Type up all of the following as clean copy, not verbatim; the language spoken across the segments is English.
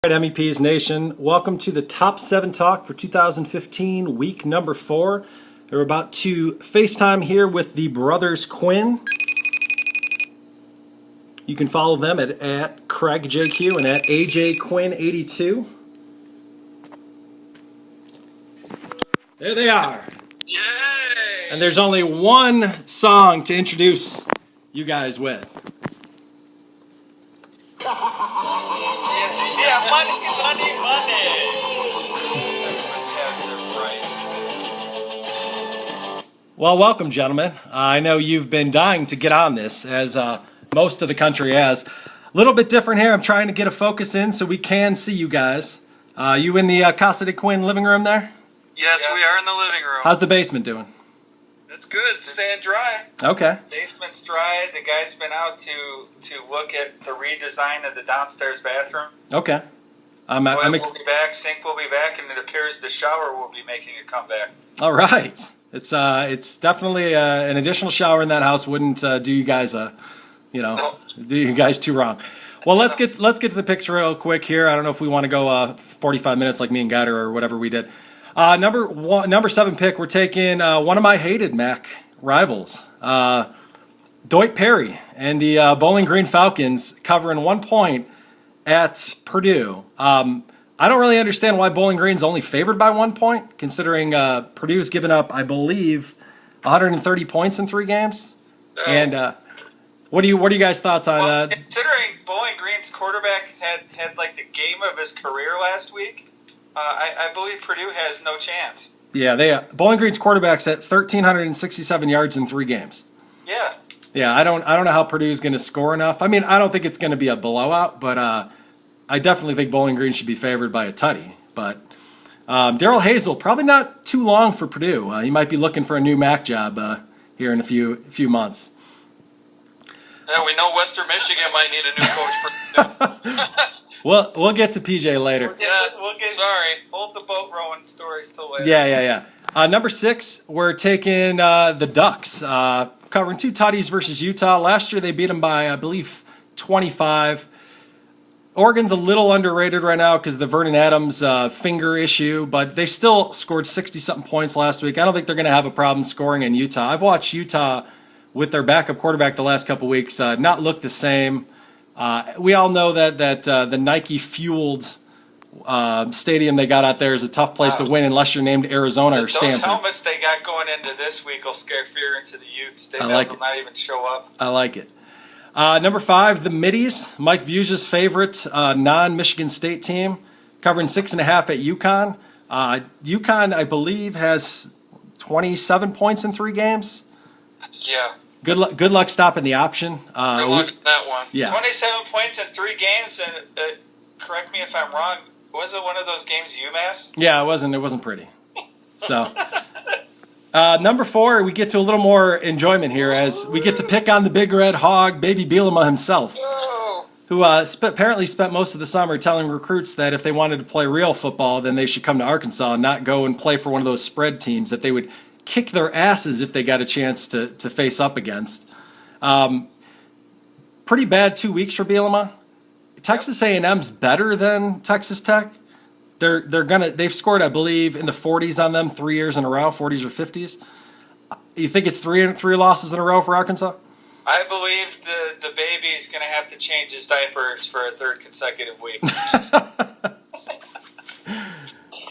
All right, MEP's Nation, welcome to the Top 7 Talk for 2015, week number 4. We're about to FaceTime here with the brothers Quinn. You can follow them at CraigJQ and at AJQuinn82. There they are. Yay! And there's only one song to introduce you guys with. Yeah, money. Well, welcome, gentlemen. I know you've been dying to get on this, as most of the country has. A little bit different here. I'm trying to get a focus in so we can see you guys. You in the Casa de Quinn living room there? Yes, we are in the living room. How's the basement doing? It's good. It's staying dry. Okay. Basement's dry. The guy's been out to look at the redesign of the downstairs bathroom. Okay. Will be back. Sink will be back, and it appears the shower will be making a comeback. All right. It's definitely an additional shower in that house wouldn't do you guys do you guys too wrong. Well, let's get to the picks real quick here. I don't know if we want to go 45 minutes like me and Gator or whatever we did. Number 7 pick, we're taking one of my hated MAC rivals, Doit Perry and the Bowling Green Falcons covering 1 point at Purdue. I don't really understand why Bowling Green's only favored by 1 point, considering Purdue's given up, I believe, 130 points in 3 games. And what are you guys' thoughts on? Considering Bowling Green's quarterback had like the game of his career last week, I believe Purdue has no chance. Yeah, Bowling Green's quarterback's at 1,367 yards in 3 games. Yeah. Yeah, I don't know how Purdue's going to score enough. I mean, I don't think it's going to be a blowout, but I definitely think Bowling Green should be favored by a tutty. But Darrell Hazel, probably not too long for Purdue. He might be looking for a new MAC job here in a few months. Yeah, we know Western Michigan might need a new coach for We'll get to PJ later. Sorry, hold the boat rowing stories till later. Yeah. Number 6, we're taking the Ducks, covering 2 tutties versus Utah. Last year they beat them by, I believe, 25. Oregon's a little underrated right now because of the Vernon Adams finger issue, but they still scored 60-something points last week. I don't think they're going to have a problem scoring in Utah. I've watched Utah with their backup quarterback the last couple weeks not look the same. We all know that the Nike-fueled stadium they got out there is a tough place to win unless you're named Arizona or Stanford. Those helmets they got going into this week will scare fear into the Utes. They will not even show up. I like it. Number 5, the Middies, Mike Vuja's favorite non-Michigan State team, covering 6.5 at UConn. UConn, I believe, has 27 points in 3 games. Yeah. Good luck stopping the option. Good luck on that one. Yeah. 27 points in 3 games, and correct me if I'm wrong, was it one of those games UMass? Yeah, it wasn't pretty. So, number 4, we get to a little more enjoyment here as we get to pick on the big red hog, Baby Bielema himself, who apparently spent most of the summer telling recruits that if they wanted to play real football, then they should come to Arkansas and not go and play for one of those spread teams that they would kick their asses if they got a chance to face up against. Pretty bad 2 weeks for Bielema. Texas A&M's better than Texas Tech. They've scored, I believe, in the 40s on them 3 years in a row, 40s or 50s. You think it's three losses in a row for Arkansas? I believe the baby's going to have to change his diapers for a 3rd consecutive week.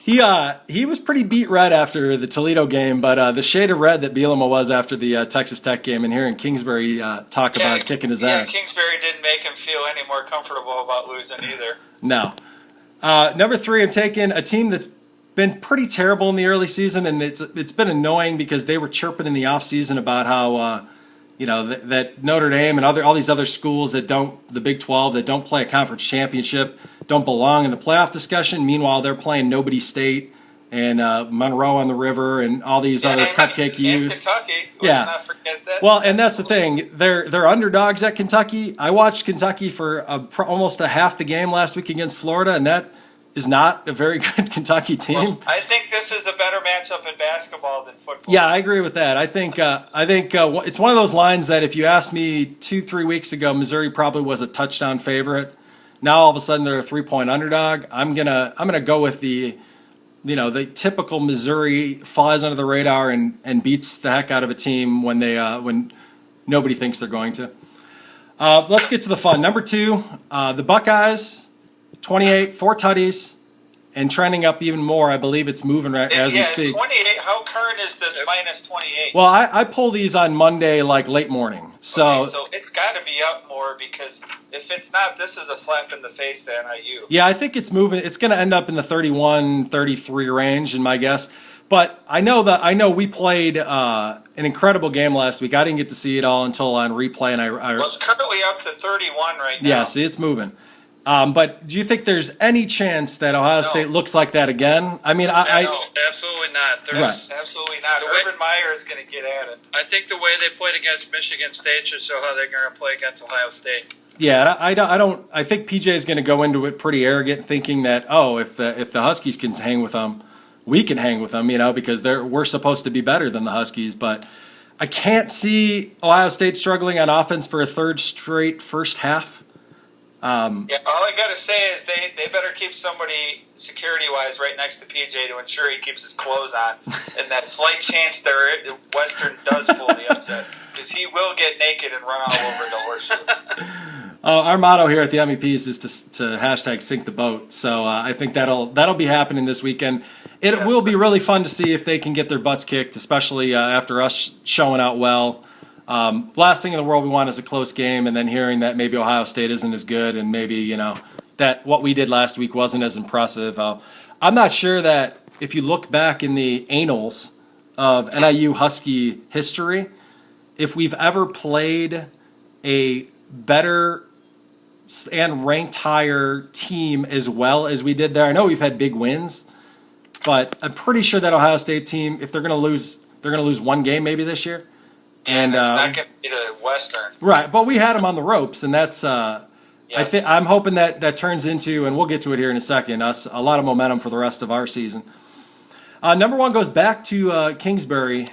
He was pretty beat red after the Toledo game, but the shade of red that Bielema was after the Texas Tech game, and hearing Kingsbury talk about kicking his ass. Yeah, Kingsbury didn't make him feel any more comfortable about losing either. No. Number 3, I'm taking a team that's been pretty terrible in the early season, and it's been annoying because they were chirping in the offseason about how that Notre Dame and all these other schools that the Big 12 that don't play a conference championship don't belong in the playoff discussion. Meanwhile, they're playing Nobody State and Monroe on the River and all these other cupcake U's. Kentucky. Let's not forget that. Well, and that's the thing. They're underdogs at Kentucky. I watched Kentucky for almost a half the game last week against Florida, and that is not a very good Kentucky team. Well, I think this is a better matchup in basketball than football. Yeah, I agree with that. I think it's one of those lines that if you asked me 2-3 weeks ago, Missouri probably was a touchdown favorite. Now all of a sudden they're a 3-point underdog. I'm gonna go with the typical Missouri flies under the radar and beats the heck out of a team when when nobody thinks they're going to. Let's get to the fun. Number 2, the Buckeyes, 28, 4 tutties, and trending up even more. I believe it's moving as we speak. 28. How current is this minus 28? Well, I pull these on Monday, like late morning. So it's got to be up more, because if it's not, this is a slap in the face to NIU. Yeah, I think it's moving. It's going to end up in the 31, 33 range, in my guess. But I know we played an incredible game last week. I didn't get to see it all until on replay, and well, it's currently up to 31 right now. Yeah, see, it's moving. But do you think there's any chance that Ohio State looks like that again? I mean, no, absolutely not. There's absolutely not. Urban Meyer is going to get at it. I think the way they played against Michigan State should show how they're going to play against Ohio State. Yeah, I don't. I think PJ is going to go into it pretty arrogant, thinking that if the Huskies can hang with them, we can hang with them. Because we're supposed to be better than the Huskies. But I can't see Ohio State struggling on offense for a third straight first half. All I got to say is they better keep somebody security-wise right next to PJ to ensure he keeps his clothes on. And that slight chance Western does pull the upset, because he will get naked and run all over the horseshoe. Our motto here at the MEP'S is to hashtag sink the boat. So I think that'll be happening this weekend. It will be really fun to see if they can get their butts kicked, especially after us showing out well. Last thing in the world we want is a close game, and then hearing that maybe Ohio State isn't as good, and maybe that what we did last week wasn't as impressive. I'm not sure that if you look back in the annals of NIU Husky history, if we've ever played a better and ranked higher team as well as we did there. I know we've had big wins, but I'm pretty sure that Ohio State team, if they're going to lose one game maybe this year. And it's not going to be the Western. Right, but we had them on the ropes, and that's I'm hoping that turns into, and we'll get to it here in a second, a lot of momentum for the rest of our season. Number 1 goes back to Kingsbury.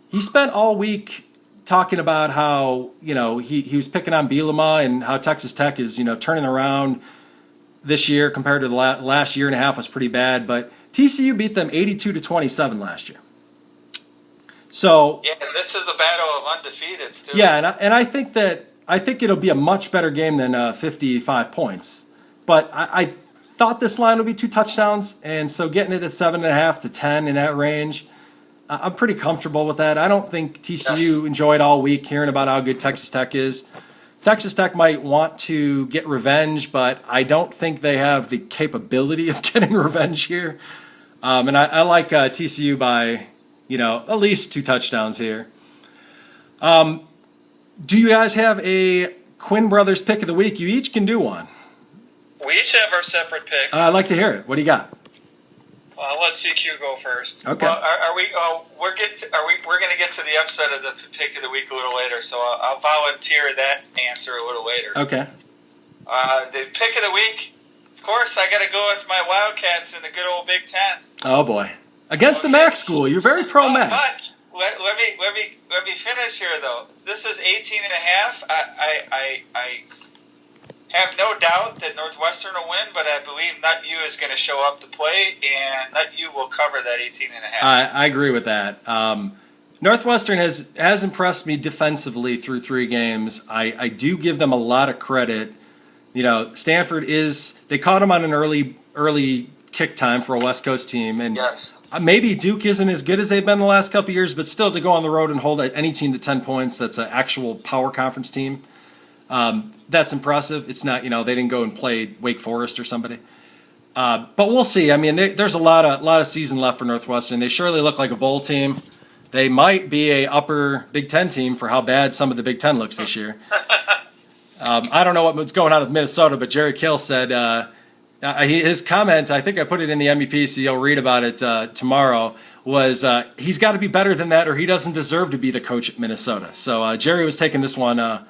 He spent all week talking about how he was picking on Bielema and how Texas Tech is turning around this year compared to the last year and a half was pretty bad, but TCU beat them 82-27 last year. So this is a battle of undefeateds too. Yeah, and I think it'll be a much better game than 55 points. But I thought this line would be 2 touchdowns, and so getting it at 7.5 to 10 in that range, I'm pretty comfortable with that. I don't think TCU enjoyed all week hearing about how good Texas Tech is. Texas Tech might want to get revenge, but I don't think they have the capability of getting revenge here. And I like TCU by at least 2 touchdowns here. Do you guys have a Quinn Brothers pick of the week? You each can do one. We each have our separate picks. I'd like to hear it. What do you got? I'll let CQ go first. Okay. Well, we're going to get to the upset of the pick of the week a little later, so I'll volunteer that answer a little later. Okay. The pick of the week, of course, I got to go with my Wildcats in the good old Big Ten. Oh boy. Against the MAC school. You're very pro-MAC. But let me finish here, though. This is 18.5. I have no doubt that Northwestern will win, but I believe NutU is going to show up to play, and NutU will cover that 18.5. I agree with that. Northwestern has impressed me defensively through 3 games. I do give them a lot of credit. Stanford they caught them on an early kick time for a West Coast team, and maybe Duke isn't as good as they've been the last couple of years, but still to go on the road and hold any team to 10 points, that's an actual power conference team. That's impressive. It's not, they didn't go and play Wake Forest or somebody. But we'll see. I mean, there's a lot of season left for Northwestern. They surely look like a bowl team. They might be a upper Big Ten team for how bad some of the Big Ten looks this year. I don't know what's going on with Minnesota, but Jerry Kill said his comment, I think I put it in the MEP, so you'll read about it tomorrow, was he's got to be better than that or he doesn't deserve to be the coach at Minnesota. So Jerry was taking this one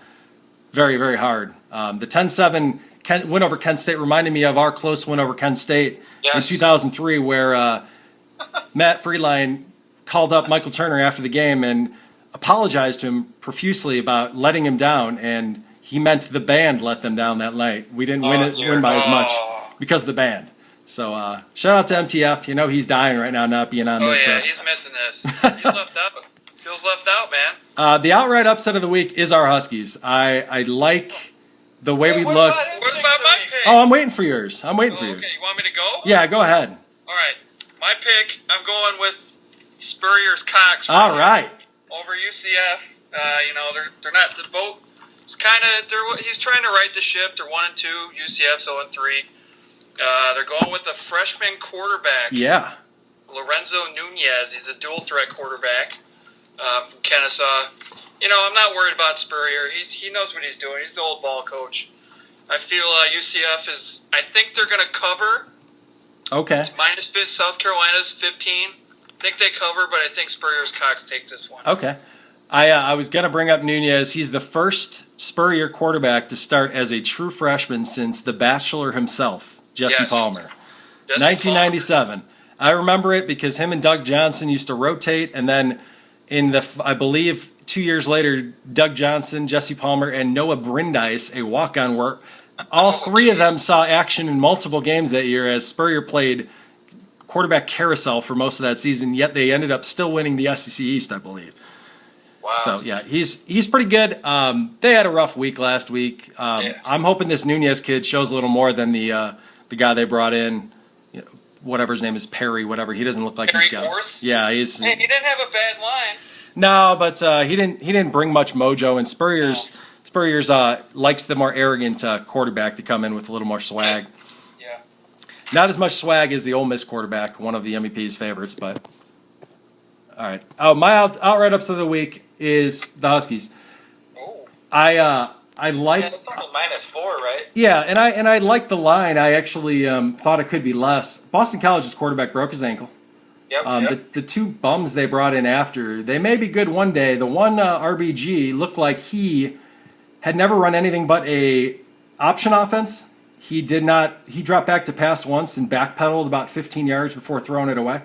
very, very hard. The 10-7 win over Kent State reminded me of our close win over Kent State in 2003 where Matt Friedline called up Michael Turner after the game and apologized to him profusely about letting him down, and he meant the band let them down that night. We didn't win by as much because of the band. So shout out to MTF. You know he's dying right now not being on this. Oh yeah, he's missing this. He's left out. Feels left out, man. The outright upset of the week is our Huskies. I like the way we look. What about my pick? Oh, I'm waiting for yours. I'm waiting for yours. Okay, you want me to go? Yeah, go ahead. All right. My pick, I'm going with Spurrier's Cox. All right. Over UCF. They're not the boat. It's kind of he's trying to right the ship. They're 1-2. UCF's 0-3. They're going with a freshman quarterback. Yeah. Lorenzo Nunez. He's a dual threat quarterback from Kennesaw. I'm not worried about Spurrier. He knows what he's doing. He's the old ball coach. I feel UCF is. I think they're going to cover. Okay. It's -5. South Carolina's 15. I think they cover, but I think Spurrier's Cox takes this one. Okay. I was going to bring up Nunez. He's the first Spurrier quarterback to start as a true freshman since the Bachelor himself, Jesse Palmer. 1997. Palmer. I remember it because him and Doug Johnson used to rotate, and then I believe 2 years later, Doug Johnson, Jesse Palmer, and Noah Brindise, a walk-on work. All three of them saw action in multiple games that year as Spurrier played quarterback carousel for most of that season, yet they ended up still winning the SEC East, I believe. Wow. So, yeah, he's pretty good. They had a rough week last week. I'm hoping this Nunez kid shows a little more than the guy they brought in, whatever his name is, Perry, whatever. He doesn't look like he's got. Orth? Yeah, he's. Hey, he didn't have a bad line. No, but he didn't bring much mojo, and Spurrier's likes the more arrogant quarterback to come in with a little more swag. Yeah. Not as much swag as the Ole Miss quarterback, one of the MEP's favorites, but all right. Oh, my outright upset of the week is the Huskies. Oh. I like. Yeah, it's only -4, right? Yeah, and I like the line. I actually thought it could be less. Boston College's quarterback broke his ankle. Yep. The two bums they brought in after, they may be good one day. The one RBG looked like he had never run anything but a option offense. He dropped back to pass once and backpedaled about 15 yards before throwing it away.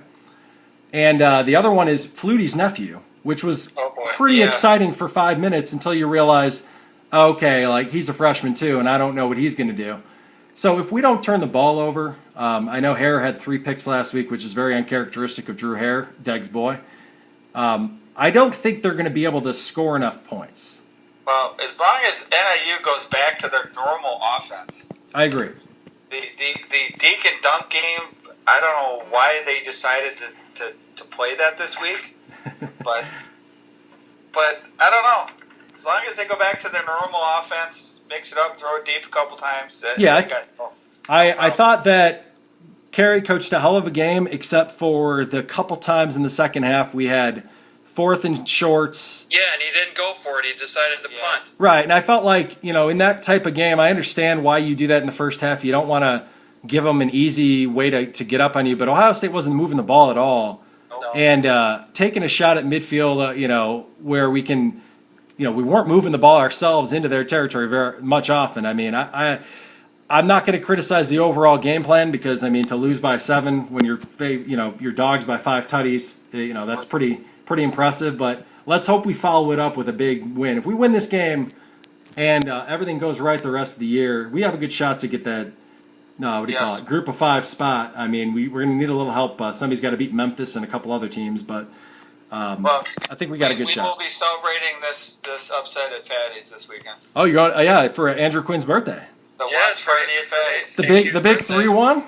And the other one is Flutie's nephew, which was pretty exciting for 5 minutes until you realize, okay, like he's a freshman too, and I don't know what he's going to do. So if we don't turn the ball over, I know Hare had 3 picks last week, which is very uncharacteristic of Drew Hare, Deg's boy. I don't think they're going to be able to score enough points. Well, as long as NIU goes back to their normal offense. I agree. The deke and dunk game, I don't know why they decided to play that this week, but I don't know. As long as they go back to their normal offense, mix it up, throw it deep a couple times. I thought that Carey coached a hell of a game, except for the couple times in the second half we had 4th and shorts. Yeah, and he didn't go for it. He decided to punt. Right, and I felt like, in that type of game, I understand why you do that in the first half. You don't want to give them an easy way to get up on you, but Ohio State wasn't moving the ball at all. No. And taking a shot at midfield, where we can, we weren't moving the ball ourselves into their territory very much often. I mean, I'm not going to criticize the overall game plan because, to lose by 7 when your dog's by 5 tutties, that's pretty impressive. But let's hope we follow it up with a big win. If we win this game and everything goes right the rest of the year, we have a good shot to get that. No, what do you call it? Group of 5 spot. We're going to need a little help. Somebody's got to beat Memphis and a couple other teams, but I think we got a good shot. We will be celebrating this upset at Patty's this weekend. Oh, you're going? Yeah, for Andrew Quinn's birthday. Yes, for DFS. The big 3-1.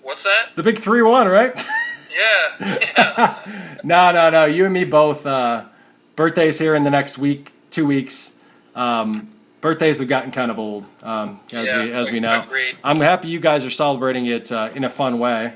What's that? The big 3-1, right? Yeah. No. You and me both. Birthdays here in the next 2 weeks. Birthdays have gotten kind of old, as we know. Agreed. I'm happy you guys are celebrating it in a fun way.